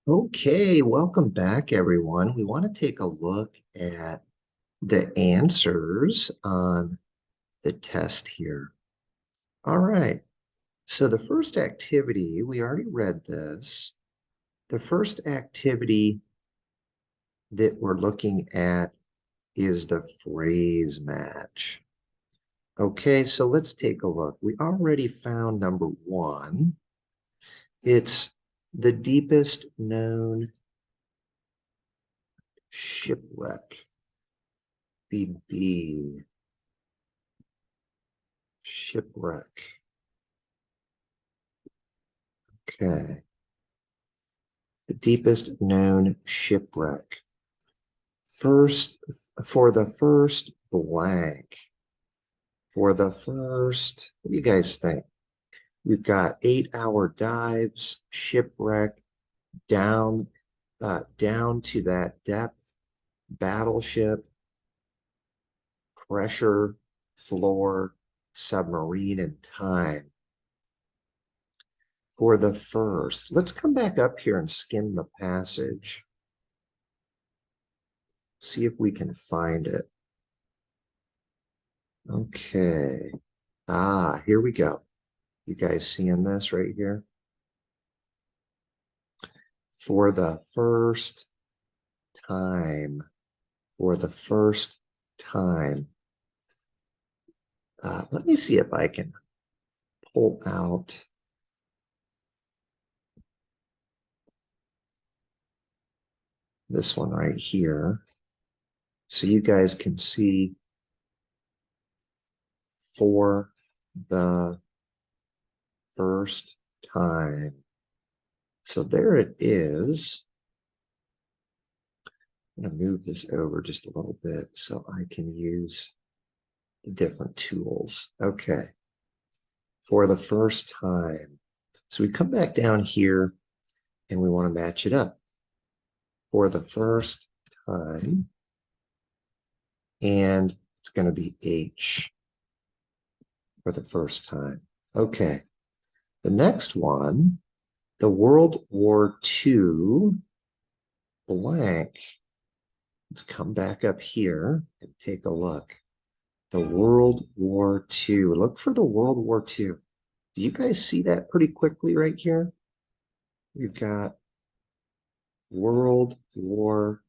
Okay, welcome back, everyone. We want to take a look at the answers on the test here. All right, so the first activity, we already read this. The first activity that we're looking at is the phrase match. Okay, so let's take a look. We already found number one. It's the deepest known shipwreck. BB. Shipwreck. Okay. The deepest known shipwreck. First, for the first blank. For the first, what do you guys think? We've got 8-hour dives, shipwreck, down, down to that depth, battleship, pressure, floor, submarine, and time. For the first, let's come back up here and skim the passage. See if we can find it. Okay. Here we go. You guys seeing this right here? For the first time. For the first time. Let me see if I can pull out this one right here so you guys can see for the first time. So there it is. I'm going to move this over just a little bit so I can use the different tools. Okay. For the first time. So we come back down here and we want to match it up. For the first time. And it's going to be H for the first time. Okay. The next one, the World War II blank. Let's come back up here and take a look. The World War II. Look for the World War II. Do you guys see that pretty quickly right here? We've got World War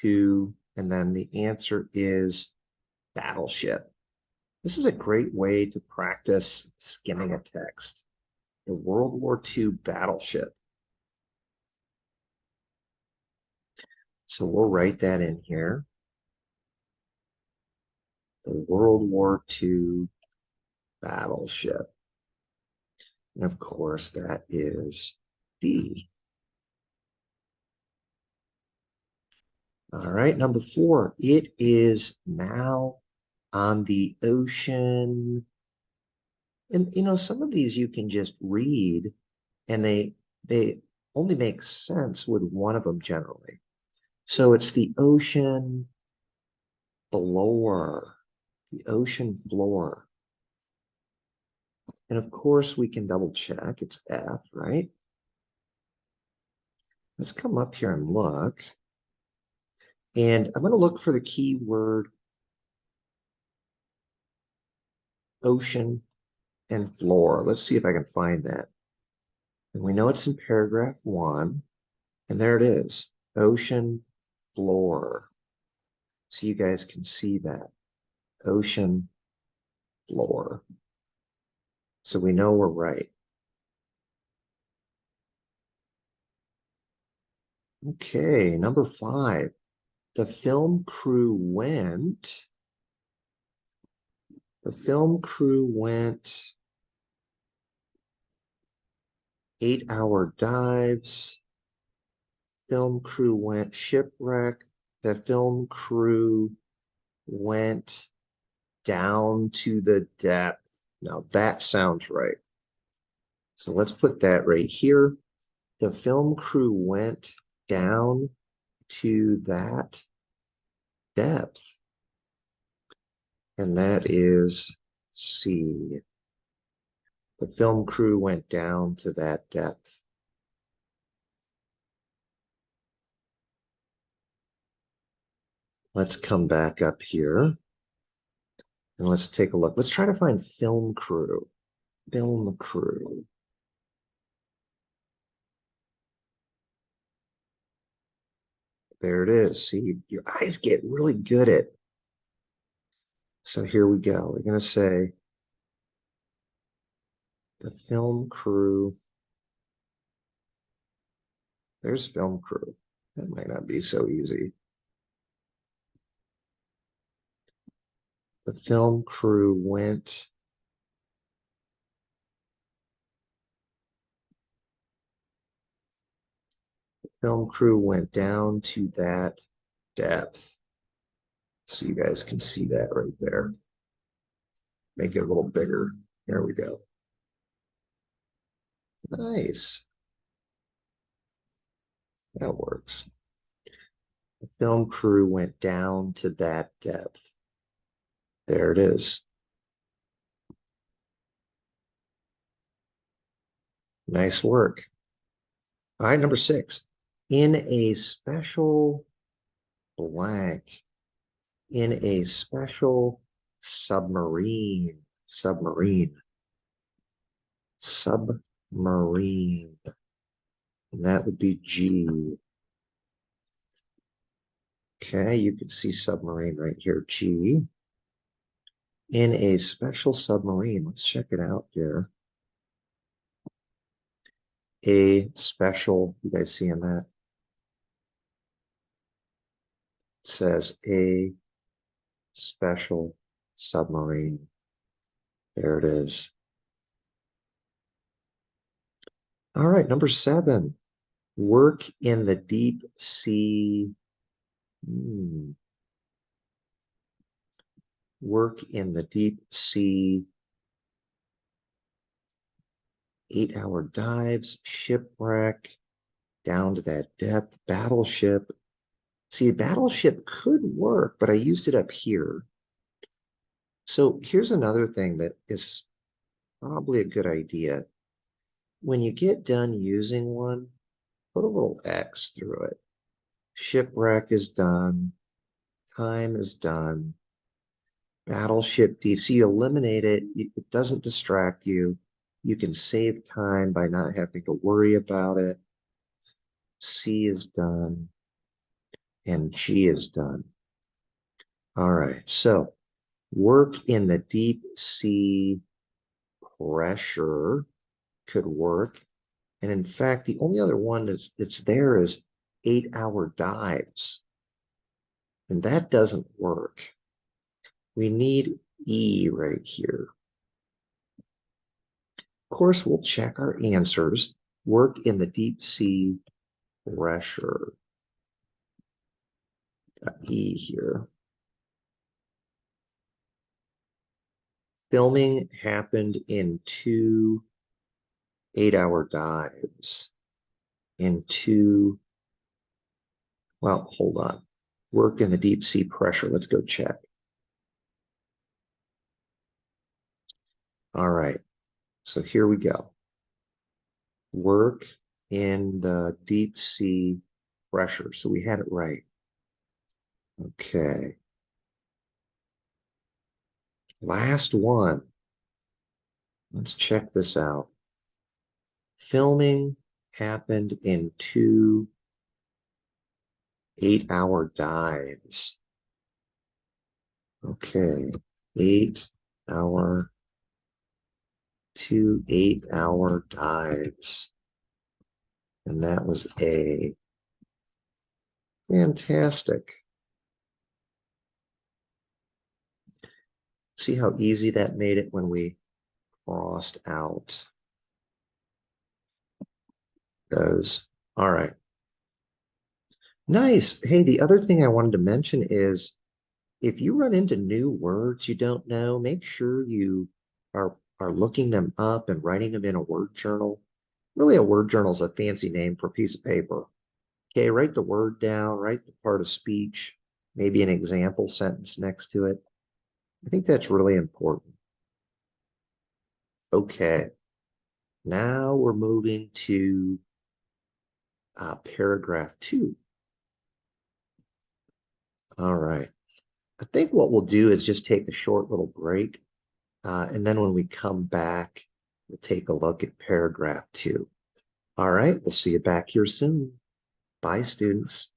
II, and then the answer is battleship. This is a great way to practice skimming a text. The World War II battleship. So we'll write that in here. The World War II battleship. And of course, that is D. All right, number 4. It is now on the ocean. And some of these you can just read and they only make sense with one of them generally. So it's the ocean floor, the ocean floor. And of course we can double check, it's F, right? Let's come up here and look. And I'm going to look for the keyword ocean and floor. Let's see if I can find that. And we know it's in paragraph 1. And there it is, ocean floor. So you guys can see that, ocean floor. So we know we're right. Okay, number 5. The film crew went 8-hour dives. Film crew went shipwreck. The film crew went down to the depth. Now that sounds right. So let's put that right here. The film crew went down to that depth. And that is C. The film crew went down to that depth. Let's come back up here and let's take a look. Let's try to find film crew. Film crew. There it is. See, your eyes get really good at. So here we go. We're going to say the film crew. There's film crew. That might not be so easy. The film crew went. Film crew went down to that depth. So you guys can see that right there. Make it a little bigger. There we go. Nice. That works. The film crew went down to that depth. There it is. Nice work. All right, number 6. In a special blank. In a special submarine. Submarine. Submarine. And that would be G. Okay, you can see submarine right here, G. In a special submarine. Let's check it out here. A special, you guys seeing that? It says a special submarine. There it is. All right, number 7. Work in the deep sea. Work in the deep sea. 8-hour dives, shipwreck, down to that depth, battleship. See, a battleship could work, but I used it up here. So here's another thing that is probably a good idea. When you get done using one, put a little X through it. Shipwreck is done. Time is done. Battleship DC, eliminate it. It doesn't distract you. You can save time by not having to worry about it. C is done. And G is done. All right, so work in the deep sea pressure could work. And in fact, the only other one that's there is 8-hour dives. And that doesn't work. We need E right here. Of course, we'll check our answers. Work in the deep sea pressure. Got E here. Filming happened in 2 8-hour dives. Well, hold on. Work in the deep sea pressure. Let's go check. All right. So here we go. Work in the deep sea pressure. So we had it right. Okay. Last one. Let's check this out. Filming happened in 2 8-hour dives. Okay. 8-hour, 2 8-hour dives. And that was A. Fantastic. See how easy that made it when we crossed out those. All right. Nice. Hey, the other thing I wanted to mention is if you run into new words you don't know, make sure you are looking them up and writing them in a word journal. Really, a word journal is a fancy name for a piece of paper. Okay, write the word down, write the part of speech, maybe an example sentence next to it. I think that's really important. Okay, now we're moving to paragraph 2. All right. I think what we'll do is just take a short little break. And then when we come back, we'll take a look at paragraph 2. All right. We'll see you back here soon. Bye, students.